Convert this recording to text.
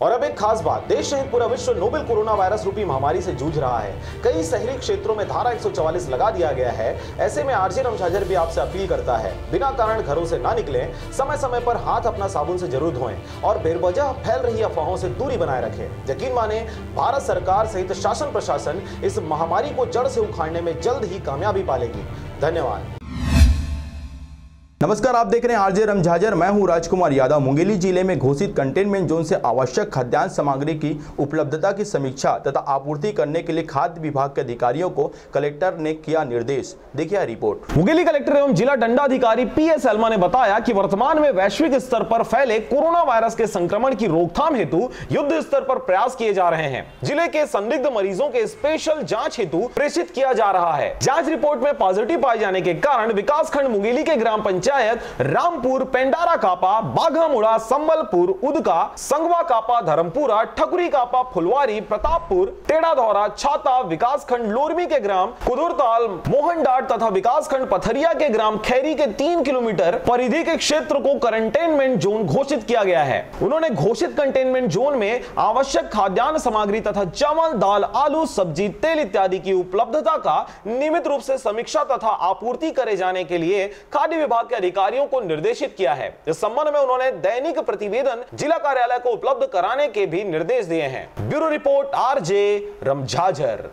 और अब एक खास बात, देश सहित पूरा विश्व नोवेल कोरोना वायरस रूपी महामारी से जूझ रहा है। कई शहरी क्षेत्रों में धारा 144 लगा दिया गया है। ऐसे में आरजे रमझाझर भी आपसे अपील करता है, बिना कारण घरों से ना निकलें, समय समय पर हाथ अपना साबुन से जरूर धोएं और बेवजह फैल रही अफवाहों से दूरी बनाए रखें। यकीन माने, भारत सरकार सहित शासन प्रशासन इस महामारी को जड़ से उखाड़ने में जल्द ही कामयाबी पालेगी। धन्यवाद। नमस्कार, आप देख रहे हैं आरजे रमझाझर। मैं हूं राजकुमार यादव। मुंगेली जिले में घोषित कंटेनमेंट जोन से आवश्यक खाद्यान्न सामग्री की उपलब्धता की समीक्षा तथा आपूर्ति करने के लिए खाद्य विभाग के अधिकारियों को कलेक्टर ने किया निर्देश। देखिए रिपोर्ट। मुंगेली कलेक्टर एवं जिला दंडाधिकारी पीएस एल्मा ने बताया कि वर्तमान में वैश्विक स्तर पर फैले कोरोना वायरस के संक्रमण की रोकथाम हेतु युद्ध स्तर पर प्रयास किए जा रहे हैं। जिले के संदिग्ध मरीजों के स्पेशल जांच हेतु प्रेषित किया जा रहा है। जांच रिपोर्ट में पॉजिटिव पाए जाने के कारण विकासखंड मुंगेली के ग्राम पंचायत रामपुर, पेंडारा कापा, बाघामुड़ा, संबलपुर, उदका, संगवा कापा, धर्मपुरा, ठकुरी कापा, फुलवारी, प्रतापपुर, टेढ़ाधौरा, छाता, विकासखंड लोरमी के ग्राम कुदुरताल, मोहनडाट तथा विकासखंड पथरिया के ग्राम खैरी के 3 किलोमीटर परिधि के क्षेत्र को कंटेनमेंट जोन घोषित किया गया है। उन्होंने घोषित कंटेनमेंट जोन में आवश्यक खाद्यान्न सामग्री तथा चावल, दाल, आलू, सब्जी, तेल इत्यादि की उपलब्धता का नियमित रूप से समीक्षा तथा आपूर्ति करे जाने के लिए खाद्य विभाग के अधिकारियों को निर्देशित किया है। इस संबंध में उन्होंने दैनिक प्रतिवेदन जिला कार्यालय को उपलब्ध कराने के भी निर्देश दिए हैं। Bureau report, RJ रमझाझर।